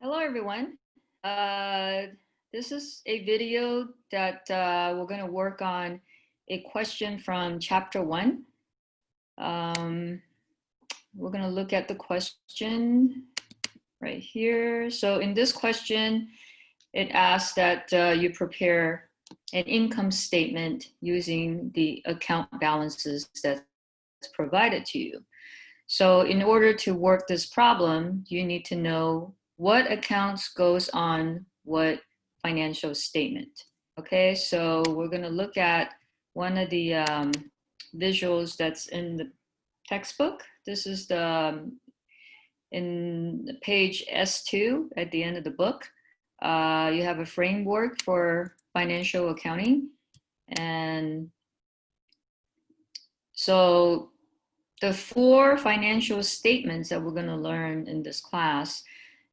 Hello, everyone. Uh, this is a video that we're going to work on a question from chapter 1. Um, we're going to look at the question right here. So in this question, it asks that you prepare an income statement using the account balances that's provided to you. So in order to work this problem, you need to know what accounts goes on what financial statement. Okay, so we're going to look at one of the visuals that's in the textbook. This is in page S2 at the end of the book. You have a framework for financial accounting. And so the 4 financial statements that we're going to learn in this class,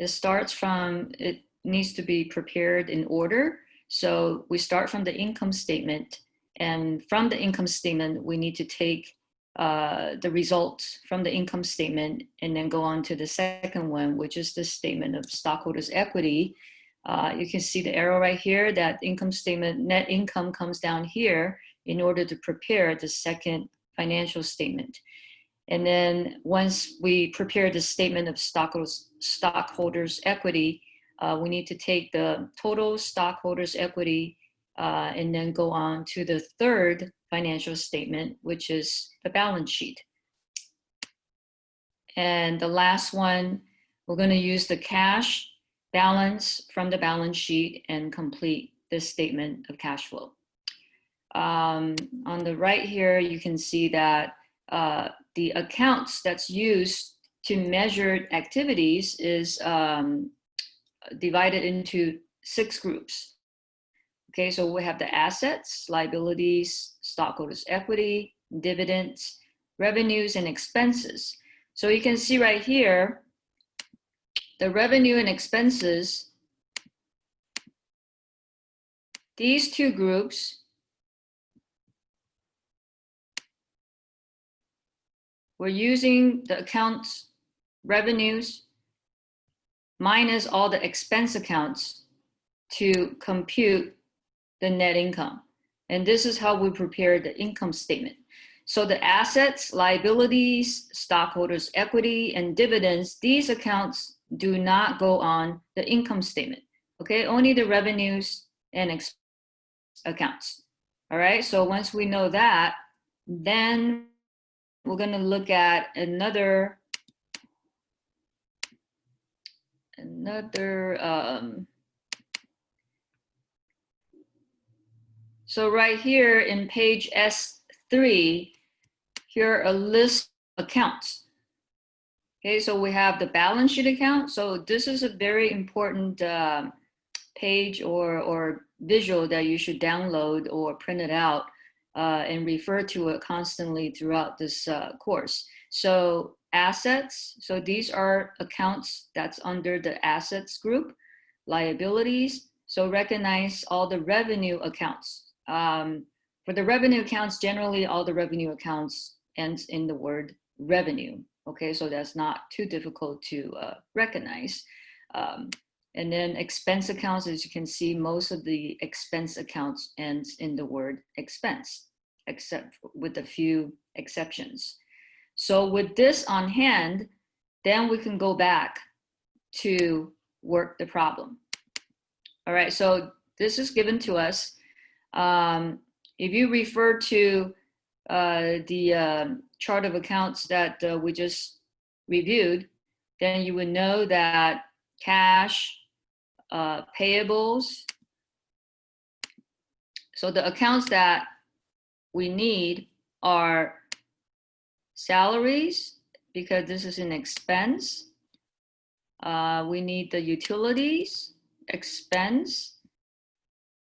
it needs to be prepared in order. So we start from the income statement, and from the income statement, we need to take the results from the income statement and then go on to the second one, which is the statement of stockholders' equity. You can see the arrow right here, that income statement, net income comes down here in order to prepare the second financial statement. And then once we prepare the statement of stockholders' equity, we need to take the total stockholders' equity and then go on to the third financial statement, which is the balance sheet. And the last one, we're going to use the cash balance from the balance sheet and complete this statement of cash flow. On the right here, you can see that the accounts that's used to measure activities is divided into 6 groups. Okay, so we have the assets, liabilities, stockholders' equity, dividends, revenues, and expenses. So you can see right here, the revenue and expenses, these 2 groups we're using the accounts revenues minus all the expense accounts to compute the net income. And this is how we prepare the income statement. So the assets, liabilities, stockholders' equity, and dividends, these accounts do not go on the income statement. Okay, only the revenues and expense accounts. All right, so once we know that, then we're going to look at another so right here in page S3, here are a list of accounts. Okay, so we have the balance sheet account. So this is a very important page or visual that you should download or print it out and refer to it constantly throughout this course. So assets, so these are accounts that's under the assets group. Liabilities, so recognize all the revenue accounts. For the revenue accounts, generally all the revenue accounts ends in the word revenue. Okay, so that's not too difficult to recognize. And then expense accounts, as you can see, most of the expense accounts ends in the word expense, except with a few exceptions. So with this on hand, then we can go back to work the problem. All right, so this is given to us. If you refer to the chart of accounts that we just reviewed, then you would know that cash, payables. So the accounts that we need are salaries, because this is an expense. We need the utilities, expense,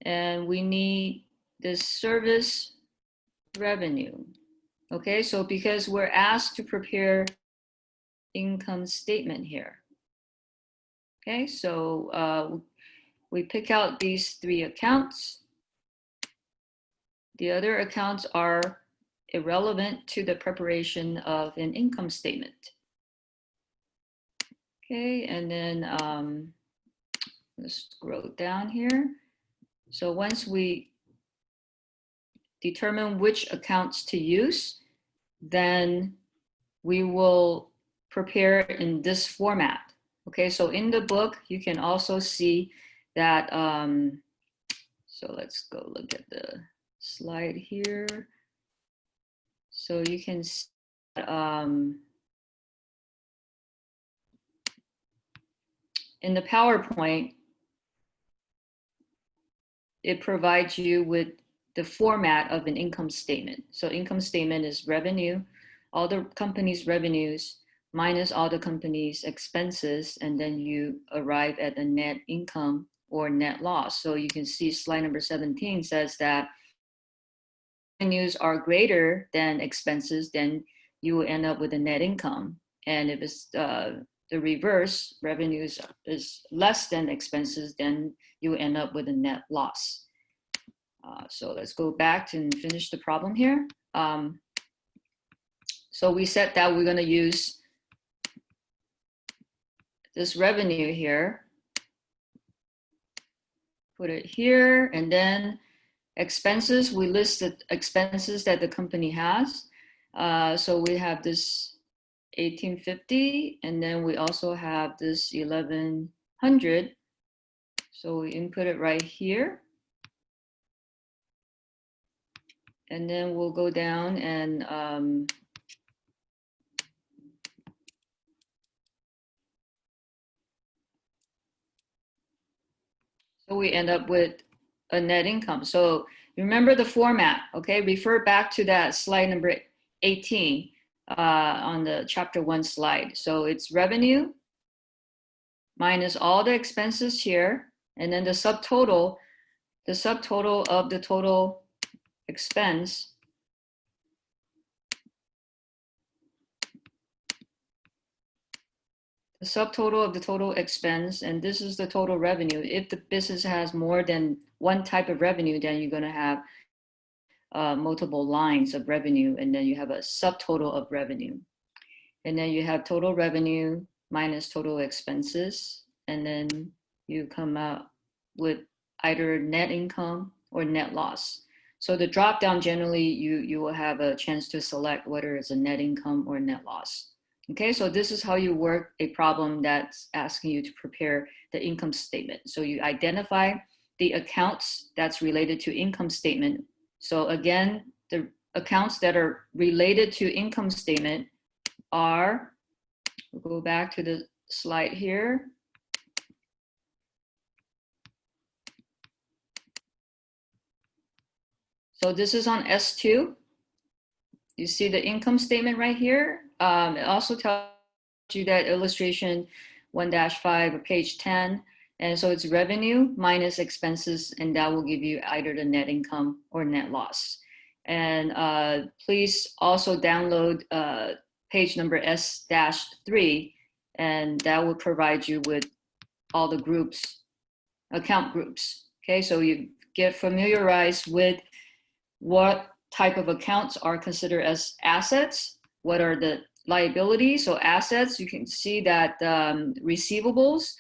and we need the service revenue. Okay, so because we're asked to prepare income statement here. Okay, so we pick out these 3 accounts. The other accounts are irrelevant to the preparation of an income statement. Okay, and then Let's scroll down here. So once we determine which accounts to use, then we will prepare in this format. Okay, so in the book, you can also see that, so let's go look at the slide here. So you can see in the PowerPoint, it provides you with the format of an income statement. So income statement is revenue, all the company's revenues minus all the company's expenses, and then you arrive at a net income or net loss. So you can see slide number 17 says that revenues are greater than expenses, then you will end up with a net income. And if it's the reverse, revenues is less than expenses, then you end up with a net loss. So let's go back and finish the problem here. So we said that we're going to use this revenue here, put it here, and then expenses, we list the expenses that the company has. So we have this 1850, and then we also have this 1100. So we input it right here. And then we'll go down and so we end up with a net income. So remember the format, okay? Refer back to that slide number 18 on the chapter 1 slide. So it's revenue minus all the expenses here, and then the subtotal of the total expense the subtotal of the total expense, and this is the total revenue. If the business has more than one type of revenue, then you're going to have multiple lines of revenue, and then you have a subtotal of revenue. And then you have total revenue minus total expenses, and then you come out with either net income or net loss. So the drop down, generally, you will have a chance to select whether it's a net income or net loss. Okay, so this is how you work a problem that's asking you to prepare the income statement. So you identify the accounts that's related to income statement. So again, the accounts that are related to income statement are, we'll go back to the slide here. So this is on S2. You see the income statement right here. It also tells you that illustration 1-5 or page 10. And so it's revenue minus expenses, and that will give you either the net income or net loss. And please also download page number S-3, and that will provide you with all the groups, account groups. Okay, so you get familiarized with what type of accounts are considered as assets, what are the liabilities. So assets, you can see that receivables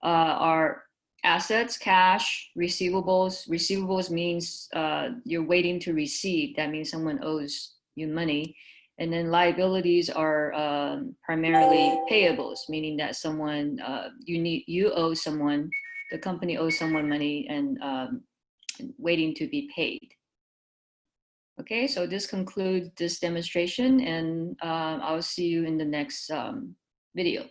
are assets, cash, receivables. Receivables means you're waiting to receive. That means someone owes you money. And then liabilities are primarily payables, meaning that someone, you owe someone, the company owes someone money and waiting to be paid. Okay, so this concludes this demonstration, and I'll see you in the next video.